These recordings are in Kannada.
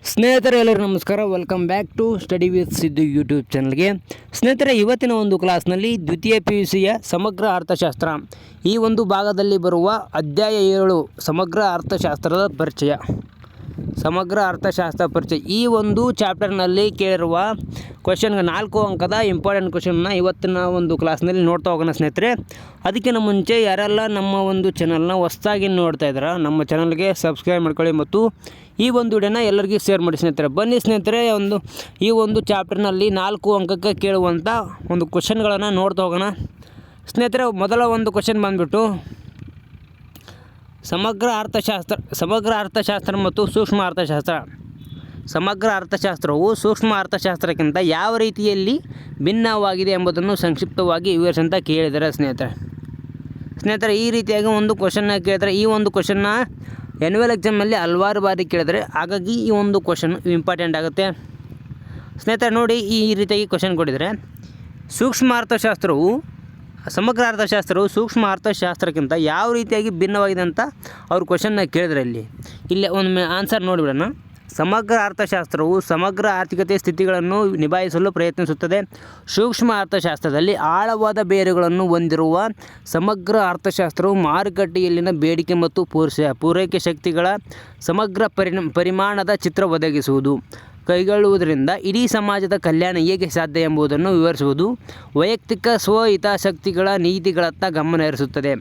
ಸ್ನೇಹಿತರೆ ಎಲ್ಲರಿಗೂ ನಮಸ್ಕಾರ. Welcome back to study with Siddu YouTube ಚಾನಲ್ಗೆ. ಸ್ನೇಹಿತರೆ, ಇವತ್ತಿನ ಒಂದು ಕ್ಲಾಸ್ನಲ್ಲಿ ದ್ವಿತೀಯ PUCಯ ಸಮಗ್ರ ಅರ್ಥಶಾಸ್ತ್ರ ಈ ಒಂದು ಭಾಗದಲ್ಲಿ ಬರುವ ಅಧ್ಯಾಯ 7 ಸಮಗ್ರ ಅರ್ಥಶಾಸ್ತ್ರದ ಪರಿಚಯ. ಸಮಗ್ರ ಅರ್ಥಶಾಸ್ತ್ರ ಪರಿಚಯ ಈ ಒಂದು ಚಾಪ್ಟರ್ನಲ್ಲಿ ಕೇಳಿರುವ ಕ್ವಶನ್ಗೆ 4 ಅಂಕದ ಇಂಪಾರ್ಟೆಂಟ್ ಕ್ವಶನ್ನ ಇವತ್ತಿನ ಒಂದು ಕ್ಲಾಸ್ನಲ್ಲಿ ನೋಡ್ತಾ ಹೋಗೋಣ ಸ್ನೇಹಿತರೆ. ಅದಕ್ಕಿಂತ ಮುಂಚೆ ಯಾರೆಲ್ಲ ನಮ್ಮ ಒಂದು ಚಾನಲ್ನ ಹೊಸದಾಗಿ ನೋಡ್ತಾ ಇದ್ದಾರೆ ನಮ್ಮ ಚಾನಲ್ಗೆ ಸಬ್ಸ್ಕ್ರೈಬ್ ಮಾಡ್ಕೊಳ್ಳಿ ಮತ್ತು ಈ ಒಂದು ವಿಡಿಯೋನ ಎಲ್ಲರಿಗೂ ಶೇರ್ ಮಾಡಿ ಸ್ನೇಹಿತರೆ. ಬನ್ನಿ ಸ್ನೇಹಿತರೆ, ಈ ಒಂದು ಚಾಪ್ಟರ್ನಲ್ಲಿ 4 ಅಂಕಕ್ಕೆ ಕೇಳುವಂಥ ಒಂದು ಕ್ವಶನ್ಗಳನ್ನು ನೋಡ್ತಾ ಹೋಗೋಣ ಸ್ನೇಹಿತರೆ. ಮೊದಲ ಒಂದು ಕ್ವಶನ್ ಬಂದುಬಿಟ್ಟು ಸಮಗ್ರ ಅರ್ಥಶಾಸ್ತ್ರ ಮತ್ತು ಸೂಕ್ಷ್ಮ ಅರ್ಥಶಾಸ್ತ್ರ. ಸಮಗ್ರ ಅರ್ಥಶಾಸ್ತ್ರವು ಸೂಕ್ಷ್ಮ ಅರ್ಥಶಾಸ್ತ್ರಕ್ಕಿಂತ ಯಾವ ರೀತಿಯಲ್ಲಿ ಭಿನ್ನವಾಗಿದೆ ಎಂಬುದನ್ನು ಸಂಕ್ಷಿಪ್ತವಾಗಿ ವಿವರಿಸಂತ ಕೇಳಿದ್ದಾರೆ ಸ್ನೇಹಿತರೆ. ಈ ರೀತಿಯಾಗಿ ಒಂದು ಕ್ವಶನ್ನ ಕೇಳಿದರೆ, ಈ ಒಂದು ಕ್ವಶನ್ನ ಆ್ಯನ್ಯುವಲ್ ಎಕ್ಸಾಮಲ್ಲಿ ಹಲವಾರು ಬಾರಿ ಕೇಳಿದರೆ, ಹಾಗಾಗಿ ಈ ಒಂದು ಕ್ವಶನ್ ಇಂಪಾರ್ಟೆಂಟ್ ಆಗುತ್ತೆ ಸ್ನೇಹಿತರೆ. ನೋಡಿ, ಈ ರೀತಿಯಾಗಿ ಕ್ವಶನ್ ಕೊಟ್ಟಿದ್ದಾರೆ. ಸಮಗ್ರ ಅರ್ಥಶಾಸ್ತ್ರವು ಸೂಕ್ಷ್ಮ ಅರ್ಥಶಾಸ್ತ್ರಕ್ಕಿಂತ ಯಾವ ರೀತಿಯಾಗಿ ಭಿನ್ನವಾಗಿದೆ ಅಂತ ಅವ್ರು ಕ್ವಶನ್ನ ಕೇಳಿದ್ರೆ, ಇಲ್ಲೇ ಒಂದು ಆನ್ಸರ್ ನೋಡಿಬಿಡೋಣ. ಸಮಗ್ರ ಅರ್ಥಶಾಸ್ತ್ರವು ಸಮಗ್ರ ಆರ್ಥಿಕತೆ ಸ್ಥಿತಿಗಳನ್ನು ನಿಭಾಯಿಸಲು ಪ್ರಯತ್ನಿಸುತ್ತದೆ. ಸೂಕ್ಷ್ಮ ಅರ್ಥಶಾಸ್ತ್ರದಲ್ಲಿ ಆಳವಾದ ಬೇರುಗಳನ್ನು ಹೊಂದಿರುವ ಸಮಗ್ರ ಅರ್ಥಶಾಸ್ತ್ರವು ಮಾರುಕಟ್ಟೆಯಲ್ಲಿನ ಬೇಡಿಕೆ ಮತ್ತು ಪೂರೈಕೆ ಶಕ್ತಿಗಳ ಸಮಗ್ರ ಪರಿಮಾಣದ ಚಿತ್ರ ಒದಗಿಸುವುದು, ಕೈಗೊಳ್ಳುವುದರಿಂದ ಇಡೀ ಸಮಾಜದ ಕಲ್ಯಾಣ ಹೇಗೆ ಸಾಧ್ಯ ಎಂಬುದನ್ನು ವಿವರಿಸುವುದು, ವೈಯಕ್ತಿಕ ಸ್ವಹಿತಾಸಕ್ತಿಗಳ ನೀತಿಗಳತ್ತ ಗಮನ ಹರಿಸುತ್ತದೆ.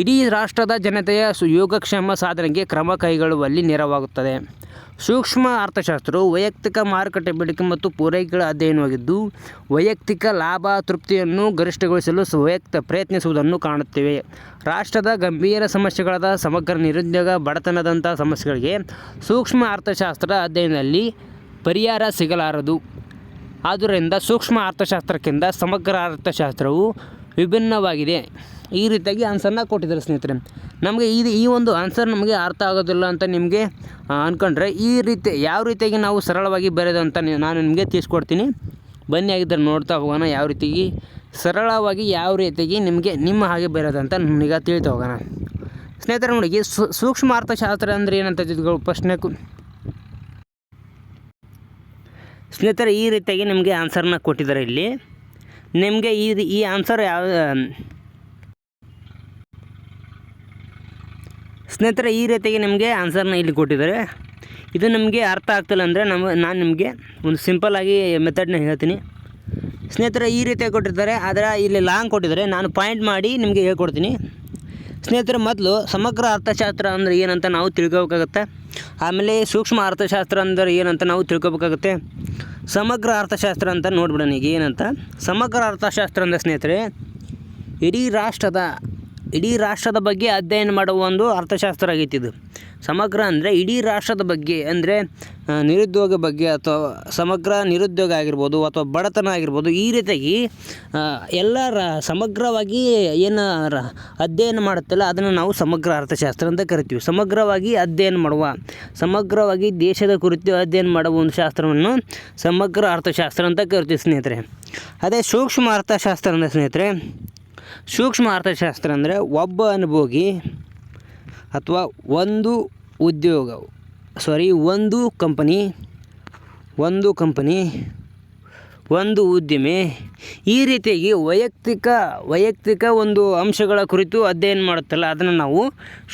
ಇಡೀ ರಾಷ್ಟ್ರದ ಜನತೆಯ ಯೋಗಕ್ಷೇಮ ಸಾಧನೆಗೆ ಕ್ರಮ ಕೈಗೊಳ್ಳುವಲ್ಲಿ ನೆರವಾಗುತ್ತದೆ. ಸೂಕ್ಷ್ಮ ಅರ್ಥಶಾಸ್ತ್ರವು ವೈಯಕ್ತಿಕ ಮಾರುಕಟ್ಟೆ ಬೇಡಿಕೆ ಮತ್ತು ಪೂರೈಕೆಗಳ ಅಧ್ಯಯನವಾಗಿದ್ದು, ವೈಯಕ್ತಿಕ ಲಾಭ ತೃಪ್ತಿಯನ್ನು ಗರಿಷ್ಠಗೊಳಿಸಲು ಪ್ರಯತ್ನಿಸುವುದನ್ನು ಕಾಣುತ್ತೇವೆ. ರಾಷ್ಟ್ರದ ಗಂಭೀರ ಸಮಸ್ಯೆಗಳಾದ ಸಮಗ್ರ ನಿರುದ್ಯೋಗ, ಬಡತನದಂಥ ಸಮಸ್ಯೆಗಳಿಗೆ ಸೂಕ್ಷ್ಮ ಅರ್ಥಶಾಸ್ತ್ರ ಅಧ್ಯಯನದಲ್ಲಿ ಪರಿಹಾರ ಸಿಗಲಾರದು. ಆದ್ದರಿಂದ ಸೂಕ್ಷ್ಮ ಅರ್ಥಶಾಸ್ತ್ರಕ್ಕಿಂತ ಸಮಗ್ರ ಅರ್ಥಶಾಸ್ತ್ರವು ವಿಭಿನ್ನವಾಗಿದೆ. ಈ ರೀತಿಯಾಗಿ ಆನ್ಸರ್ನ ಕೊಟ್ಟಿದ್ದಾರೆ ಸ್ನೇಹಿತರೆ. ನಮಗೆ ಈ ಒಂದು ಆನ್ಸರ್ ನಮಗೆ ಅರ್ಥ ಆಗೋದಿಲ್ಲ ಅಂತ ನಿಮಗೆ ಅಂದ್ಕೊಂಡ್ರೆ, ಈ ರೀತಿ ಯಾವ ರೀತಿಯಾಗಿ ನಾವು ಸರಳವಾಗಿ ಬರೆಯೋದು ಅಂತ ನಾನು ನಿಮಗೆ ತಿಳಿಸ್ಕೊಡ್ತೀನಿ. ಬನ್ನಿ, ಆಗಿದ್ದರೆ ನೋಡ್ತಾ ಹೋಗೋಣ ಯಾವ ರೀತಿಯಾಗಿ ಸರಳವಾಗಿ ನಿಮಗೆ ನಿಮ್ಮ ಹಾಗೆ ಬರೆಯೋದಂತ ನನಗೆ ತಿಳಿತಾ ಹೋಗೋಣ ಸ್ನೇಹಿತರೆ. ನೋಡಿ, ಸೂಕ್ಷ್ಮ ಅರ್ಥಶಾಸ್ತ್ರ ಅಂದರೆ ಏನಂತ ಪ್ರಶ್ನೆ ಸ್ನೇಹಿತರೆ. ಈ ರೀತಿಯಾಗಿ ನಿಮಗೆ ಆನ್ಸರ್ನ ಕೊಟ್ಟಿದ್ದಾರೆ. ಇಲ್ಲಿ ನಿಮಗೆ ಈ ಆನ್ಸರ್ ಸ್ನೇಹಿತರೆ, ಈ ರೀತಿಯಾಗಿ ನಿಮಗೆ ಆನ್ಸರ್ನ ಇಲ್ಲಿ ಕೊಟ್ಟಿದ್ದಾರೆ. ಇದು ನಮಗೆ ಅರ್ಥ ಆಗ್ತಿಲ್ಲ ಅಂದರೆ ನಾನು ನಿಮಗೆ ಒಂದು ಸಿಂಪಲ್ಲಾಗಿ ಮೆಥಡ್ನ ಹೇಳ್ತೀನಿ ಸ್ನೇಹಿತರೆ. ಈ ರೀತಿಯಾಗಿ ಕೊಟ್ಟಿರ್ತಾರೆ, ಆದರೆ ಇಲ್ಲಿ ಲಾಂಗ್ ಕೊಟ್ಟಿದ್ದಾರೆ. ನಾನು ಪಾಯಿಂಟ್ ಮಾಡಿ ನಿಮಗೆ ಹೇಳ್ಕೊಡ್ತೀನಿ ಸ್ನೇಹಿತರೆ. ಮೊದಲು ಸಮಗ್ರ ಅರ್ಥಶಾಸ್ತ್ರ ಅಂದರೆ ಏನಂತ ನಾವು ತಿಳ್ಕೊಬೇಕಾಗುತ್ತೆ. ಆಮೇಲೆ ಸೂಕ್ಷ್ಮ ಅರ್ಥಶಾಸ್ತ್ರ ಅಂದರೆ ಏನಂತ ನಾವು ತಿಳ್ಕೊಬೇಕಾಗುತ್ತೆ. ಸಮಗ್ರ ಅರ್ಥಶಾಸ್ತ್ರ ಅಂತ ನೋಡ್ಬಿಡೋಣ ಈಗ ಏನಂತ. ಸಮಗ್ರ ಅರ್ಥಶಾಸ್ತ್ರ ಅಂದರೆ ಸ್ನೇಹಿತರೆ, ಇಡೀ ರಾಷ್ಟ್ರದ ಬಗ್ಗೆ ಅಧ್ಯಯನ ಮಾಡುವ ಒಂದು ಅರ್ಥಶಾಸ್ತ್ರ ಆಗೈತಿ ಇದು. ಸಮಗ್ರ ಅಂದರೆ ಇಡೀ ರಾಷ್ಟ್ರದ ಬಗ್ಗೆ, ಅಂದರೆ ನಿರುದ್ಯೋಗ ಬಗ್ಗೆ ಅಥವಾ ಸಮಗ್ರ ನಿರುದ್ಯೋಗ ಆಗಿರ್ಬೋದು ಅಥವಾ ಬಡತನ ಆಗಿರ್ಬೋದು, ಈ ರೀತಿಯಾಗಿ ಎಲ್ಲ ಸಮಗ್ರವಾಗಿ ಏನು ಅಧ್ಯಯನ ಮಾಡುತ್ತಲ್ಲ ಅದನ್ನು ನಾವು ಸಮಗ್ರ ಅರ್ಥಶಾಸ್ತ್ರ ಅಂತ ಕರಿತೀವಿ. ಸಮಗ್ರವಾಗಿ ದೇಶದ ಕುರಿತು ಅಧ್ಯಯನ ಮಾಡುವ ಒಂದು ಶಾಸ್ತ್ರವನ್ನು ಸಮಗ್ರ ಅರ್ಥಶಾಸ್ತ್ರ ಅಂತ ಕರಿತೀವಿ ಸ್ನೇಹಿತರೆ. ಅದೇ ಸೂಕ್ಷ್ಮ ಅರ್ಥಶಾಸ್ತ್ರ ಅಂದರೆ ಸ್ನೇಹಿತರೆ, ಸೂಕ್ಷ್ಮ ಅರ್ಥಶಾಸ್ತ್ರ ಅಂದರೆ ಒಬ್ಬ ಅನುಭೋಗಿ ಅಥವಾ ಒಂದು ಕಂಪನಿ, ಒಂದು ಉದ್ದಿಮೆ, ಈ ರೀತಿಯಾಗಿ ವೈಯಕ್ತಿಕ ಒಂದು ಅಂಶಗಳ ಕುರಿತು ಅಧ್ಯಯನ ಮಾಡುತ್ತಲ್ಲ ಅದನ್ನು ನಾವು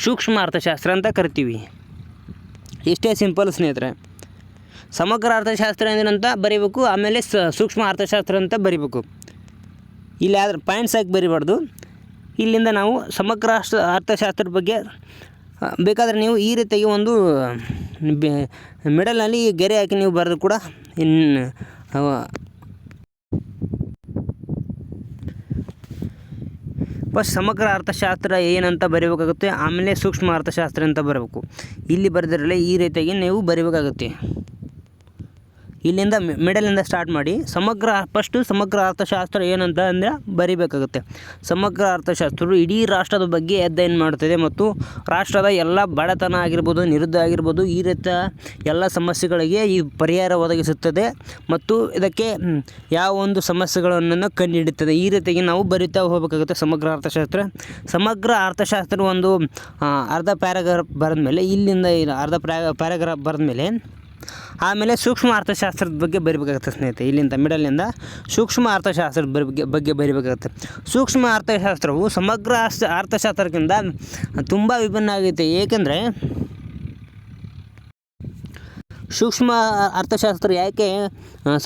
ಸೂಕ್ಷ್ಮ ಅರ್ಥಶಾಸ್ತ್ರ ಅಂತ ಕರಿತೀವಿ. ಇಷ್ಟೇ ಸಿಂಪಲ್ ಸ್ನೇಹಿತರೆ. ಸಮಗ್ರ ಅರ್ಥಶಾಸ್ತ್ರ ಏನಂತ ಬರೀಬೇಕು, ಆಮೇಲೆ ಸೂಕ್ಷ್ಮ ಅರ್ಥಶಾಸ್ತ್ರ ಅಂತ ಬರೀಬೇಕು. ಇಲ್ಲಿ ಆದ್ರೆ ಪಾಯಿಂಟ್ಸ್ ಹಾಕಿ ಬರಿಬಾರ್ದು. ಇಲ್ಲಿಂದ ನಾವು ಸಮಗ್ರ ಅರ್ಥಶಾಸ್ತ್ರದ ಬಗ್ಗೆ ಬೇಕಾದರೆ ನೀವು ಈ ರೀತಿಯಾಗಿ ಒಂದು ಮಿಡಲ್ನಲ್ಲಿ ಗೆರೆ ಹಾಕಿ ನೀವು ಬರೆದು ಕೂಡ ಫಸ್ಟ್ ಸಮಗ್ರ ಅರ್ಥಶಾಸ್ತ್ರ ಏನಂತ ಬರೀಬೇಕಾಗುತ್ತೆ, ಆಮೇಲೆ ಸೂಕ್ಷ್ಮ ಅರ್ಥಶಾಸ್ತ್ರ ಅಂತ ಬರಬೇಕು. ಇಲ್ಲಿ ಬರೆದಿರಲ್ಲ ಈ ರೀತಿಯಾಗಿ ನೀವು ಬರೀಬೇಕಾಗುತ್ತೆ. ಇಲ್ಲಿಂದ ಮಿಡಲಿಂದ ಸ್ಟಾರ್ಟ್ ಮಾಡಿ ಫಸ್ಟು ಸಮಗ್ರ ಅರ್ಥಶಾಸ್ತ್ರ ಏನಂತ ಅಂದರೆ ಬರೀಬೇಕಾಗುತ್ತೆ. ಸಮಗ್ರ ಅರ್ಥಶಾಸ್ತ್ರವು ಇಡೀ ರಾಷ್ಟ್ರದ ಬಗ್ಗೆ ಅಧ್ಯಯನ ಮಾಡುತ್ತದೆ ಮತ್ತು ರಾಷ್ಟ್ರದ ಎಲ್ಲ ಬಡತನ ಆಗಿರ್ಬೋದು, ನಿರುದ್ಯೋಗ ಆಗಿರ್ಬೋದು, ಈ ರೀತಿಯ ಎಲ್ಲ ಸಮಸ್ಯೆಗಳಿಗೆ ಈ ಪರಿಹಾರ ಒದಗಿಸುತ್ತದೆ ಮತ್ತು ಇದಕ್ಕೆ ಯಾವ ಒಂದು ಸಮಸ್ಯೆಗಳನ್ನು ಕಂಡುಹಿಡಿಯುತ್ತದೆ. ಈ ರೀತಿಯಾಗಿ ನಾವು ಬರಿತಾ ಹೋಗಬೇಕಾಗುತ್ತೆ ಸಮಗ್ರ ಅರ್ಥಶಾಸ್ತ್ರ ಒಂದು ಅರ್ಧ ಪ್ಯಾರಾಗ್ರಾಫ್ ಬರೆದ ಮೇಲೆ, ಇಲ್ಲಿಂದ ಅರ್ಧ ಪ್ಯಾರಾಗ್ರಾಫ್ ಬರೆದ ಮೇಲೆ ಆಮೇಲೆ ಸೂಕ್ಷ್ಮ ಅರ್ಥಶಾಸ್ತ್ರದ ಬಗ್ಗೆ ಬರಿಬೇಕಾಗುತ್ತೆ ಸ್ನೇಹಿತರೆ. ಇಲ್ಲಿಂದ ಮಿಡಲ್ನಿಂದ ಸೂಕ್ಷ್ಮ ಅರ್ಥಶಾಸ್ತ್ರದ ಬಗ್ಗೆ ಬರಿಬೇಕಾಗುತ್ತೆ. ಸೂಕ್ಷ್ಮ ಅರ್ಥಶಾಸ್ತ್ರವು ಸಮಗ್ರ ಅರ್ಥಶಾಸ್ತ್ರಕ್ಕಿಂತ ತುಂಬ ವಿಭಿನ್ನ ಆಗೈತೆ. ಏಕೆಂದರೆ ಸೂಕ್ಷ್ಮ ಅರ್ಥಶಾಸ್ತ್ರ ಯಾಕೆ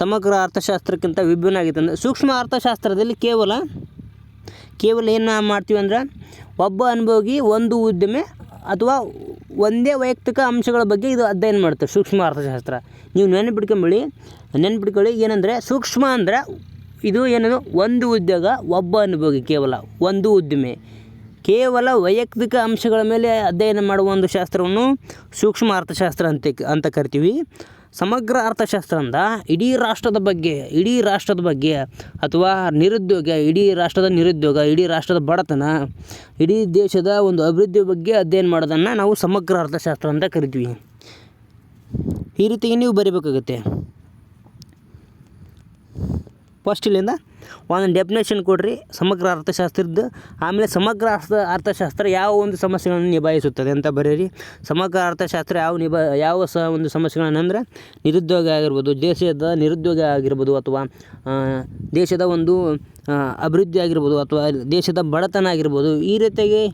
ಸಮಗ್ರ ಅರ್ಥಶಾಸ್ತ್ರಕ್ಕಿಂತ ವಿಭಿನ್ನ ಆಗೈತೆ ಅಂದರೆ, ಸೂಕ್ಷ್ಮ ಅರ್ಥಶಾಸ್ತ್ರದಲ್ಲಿ ಕೇವಲ ಏನು ಮಾಡ್ತೀವಿ ಅಂದ್ರೆ, ಒಬ್ಬ ಅನುಭವಿ ಒಂದು ಉದ್ಯಮೆ ಅಥವಾ ಒಂದೇ ವೈಯಕ್ತಿಕ ಅಂಶಗಳ ಬಗ್ಗೆ ಇದು ಅಧ್ಯಯನ ಮಾಡ್ತಾರೆ ಸೂಕ್ಷ್ಮ ಅರ್ಥಶಾಸ್ತ್ರ. ನೀವು ನೆನ್ಪಿಟ್ಕೊಳ್ಳಿ ಏನಂದರೆ, ಸೂಕ್ಷ್ಮ ಅಂದರೆ ಇದು ಏನದು, ಒಂದು ಉದ್ಯೋಗ, ಒಬ್ಬ ಅನುಭವಿ, ಕೇವಲ ಒಂದು ಉದ್ದಿಮೆ, ಕೇವಲ ವೈಯಕ್ತಿಕ ಅಂಶಗಳ ಮೇಲೆ ಅಧ್ಯಯನ ಮಾಡುವ ಒಂದು ಶಾಸ್ತ್ರವನ್ನು ಸೂಕ್ಷ್ಮ ಅರ್ಥಶಾಸ್ತ್ರ ಅಂತ ಕರಿತೀವಿ. ಸಮಗ್ರ ಅರ್ಥಶಾಸ್ತ್ರ ಅಂದ ಇಡೀ ರಾಷ್ಟ್ರದ ಬಗ್ಗೆ ಅಥವಾ ಇಡೀ ರಾಷ್ಟ್ರದ ನಿರುದ್ಯೋಗ, ಇಡೀ ರಾಷ್ಟ್ರದ ಬಡತನ, ಇಡೀ ದೇಶದ ಒಂದು ಅಭಿವೃದ್ಧಿ ಬಗ್ಗೆ ಅಧ್ಯಯನ ಮಾಡೋದನ್ನು ನಾವು ಸಮಗ್ರ ಅರ್ಥಶಾಸ್ತ್ರ ಅಂತ ಕರಿತೀವಿ. ಈ ರೀತಿಗೆ ನೀವು ಬರೀಬೇಕಾಗುತ್ತೆ. ಫಸ್ಟ್ ಇಲ್ಲಿಂದ ಒಂದು ಡೆಫಿನೇಷನ್ ಕೊಡ್ರಿ ಸಮಗ್ರ ಅರ್ಥಶಾಸ್ತ್ರದ್ದು. ಆಮೇಲೆ ಸಮಗ್ರ ಅರ್ಥಶಾಸ್ತ್ರ ಯಾವ ಒಂದು ಸಮಸ್ಯೆಗಳನ್ನು ನಿಭಾಯಿಸುತ್ತದೆ ಅಂತ ಬರೀರಿ. ಸಮಗ್ರ ಅರ್ಥಶಾಸ್ತ್ರ ಯಾವ ಒಂದು ಸಮಸ್ಯೆಗಳನ್ನಂದರೆ, ನಿರುದ್ಯೋಗ ಆಗಿರ್ಬೋದು, ದೇಶದ ನಿರುದ್ಯೋಗ ಆಗಿರ್ಬೋದು, ಅಥವಾ ದೇಶದ ಒಂದು ಅಭಿವೃದ್ಧಿ ಆಗಿರ್ಬೋದು, ಅಥವಾ ದೇಶದ ಬಡತನ ಆಗಿರ್ಬೋದು. ಈ ರೀತಿಯಾಗಿ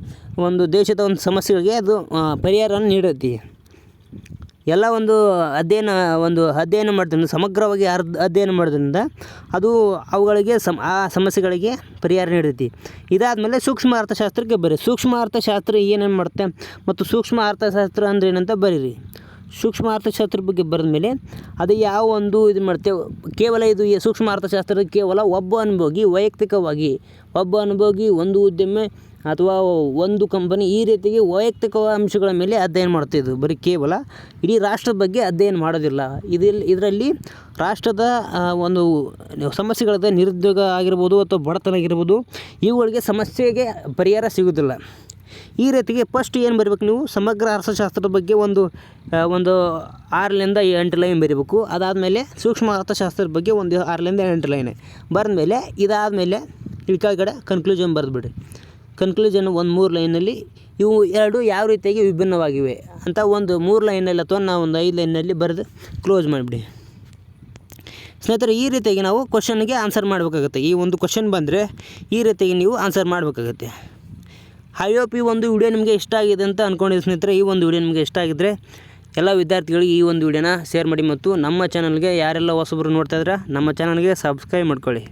ಒಂದು ದೇಶದ ಒಂದು ಸಮಸ್ಯೆಗಳಿಗೆ ಅದು ಪರಿಹಾರವನ್ನು ನೀಡುತ್ತೆ. ಎಲ್ಲ ಒಂದು ಅಧ್ಯಯನ ಮಾಡೋದ್ರಿಂದ, ಸಮಗ್ರವಾಗಿ ಅಧ್ಯಯನ ಮಾಡೋದ್ರಿಂದ ಅದು ಅವುಗಳಿಗೆ ಆ ಸಮಸ್ಯೆಗಳಿಗೆ ಪರಿಹಾರ ನೀಡುತ್ತೆ. ಇದಾದಮೇಲೆ ಸೂಕ್ಷ್ಮ ಅರ್ಥಶಾಸ್ತ್ರಕ್ಕೆ ಬರೀ. ಸೂಕ್ಷ್ಮ ಅರ್ಥಶಾಸ್ತ್ರ ಏನೇನು ಮಾಡುತ್ತೆ ಮತ್ತು ಸೂಕ್ಷ್ಮ ಅರ್ಥಶಾಸ್ತ್ರ ಅಂದರೆ ಏನಂತ ಬರೀರಿ. ಸೂಕ್ಷ್ಮ ಅರ್ಥಶಾಸ್ತ್ರ ಬಗ್ಗೆ ಬರೆದ ಮೇಲೆ ಅದು ಯಾವ ಒಂದು ಇದು ಮಾಡ್ತೇವೆ, ಕೇವಲ ಇದು ಸೂಕ್ಷ್ಮ ಅರ್ಥಶಾಸ್ತ್ರ ಕೇವಲ ಒಬ್ಬ ಅನುಭವಿ ವೈಯಕ್ತಿಕವಾಗಿ, ಒಂದು ಉದ್ಯಮ ಅಥವಾ ಒಂದು ಕಂಪನಿ, ಈ ರೀತಿಗೆ ವೈಯಕ್ತಿಕ ಅಂಶಗಳ ಮೇಲೆ ಅಧ್ಯಯನ ಮಾಡ್ತಿದ್ದು. ಬರೀ ಕೇವಲ ಇಡೀ ರಾಷ್ಟ್ರದ ಬಗ್ಗೆ ಅಧ್ಯಯನ ಮಾಡೋದಿಲ್ಲ. ಇದರಲ್ಲಿ ರಾಷ್ಟ್ರದ ಒಂದು ಸಮಸ್ಯೆಗಳಾದ ನಿರುದ್ಯೋಗ ಆಗಿರ್ಬೋದು ಅಥವಾ ಬಡತನ ಆಗಿರ್ಬೋದು, ಇವುಗಳಿಗೆ ಸಮಸ್ಯೆಗೆ ಪರಿಹಾರ ಸಿಗೋದಿಲ್ಲ. ಈ ರೀತಿಗೆ ಫಸ್ಟ್ ಏನು ಬರೀಬೇಕು ನೀವು, ಸಮಗ್ರ ಅರ್ಥಶಾಸ್ತ್ರದ ಬಗ್ಗೆ ಒಂದು 6ರಿಂದ 8 ಲೈನ್ ಬರೀಬೇಕು. ಅದಾದಮೇಲೆ ಸೂಕ್ಷ್ಮ ಅರ್ಥಶಾಸ್ತ್ರದ ಬಗ್ಗೆ ಒಂದು 6ರಿಂದ 8 ಲೈನ್ ಬರೆದ್ಮೇಲೆ, ಇದಾದಮೇಲೆ ಇಲ್ಲಿ ಕೆಳಗಡೆ ಕನ್ಕ್ಲೂಷನ್ ಬರೆದುಬಿಡ್ರಿ. ಕನ್ಕ್ಲೂಷನ್ ಒಂದು 3 ಲೈನಲ್ಲಿ ಇವು ಎರಡು ಯಾವ ರೀತಿಯಾಗಿ ವಿಭಿನ್ನವಾಗಿವೆ ಅಂತ ಒಂದು 3 ಲೈನಲ್ಲಿ ಅಥವಾ ನಾವು ಒಂದು 5 ಲೈನಲ್ಲಿ ಬರೆದು ಕ್ಲೋಸ್ ಮಾಡಿಬಿಡಿ ಸ್ನೇಹಿತರೆ. ಈ ರೀತಿಯಾಗಿ ನಾವು ಕ್ವಶನ್ಗೆ ಆನ್ಸರ್ ಮಾಡಬೇಕಾಗುತ್ತೆ. ಈ ಒಂದು ಕ್ವಶನ್ ಬಂದರೆ ಈ ರೀತಿಯಾಗಿ ನೀವು ಆನ್ಸರ್ ಮಾಡಬೇಕಾಗುತ್ತೆ. ಐ ಹೋಪ್ ಈ ಒಂದು ವಿಡಿಯೋ ನಿಮಗೆ ಇಷ್ಟ ಆಗಿದೆ ಅಂತ ಅಂದ್ಕೊಂಡಿದ್ದೀನಿ ಸ್ನೇಹಿತರೆ. ಈ ಒಂದು ವಿಡಿಯೋ ನಿಮಗೆ ಇಷ್ಟ ಆಗಿದ್ದರೆ ಎಲ್ಲ ವಿದ್ಯಾರ್ಥಿಗಳಿಗೆ ಈ ಒಂದು ವಿಡಿಯೋನ ಶೇರ್ ಮಾಡಿ, ಮತ್ತು ನಮ್ಮ ಚಾನಲ್ಗೆ ಯಾರೆಲ್ಲ ಹೊಸಬರು ನೋಡ್ತಾಯಿದ್ರೆ ನಮ್ಮ ಚಾನಲ್ಗೆ ಸಬ್ಸ್ಕ್ರೈಬ್ ಮಾಡ್ಕೊಳ್ಳಿ.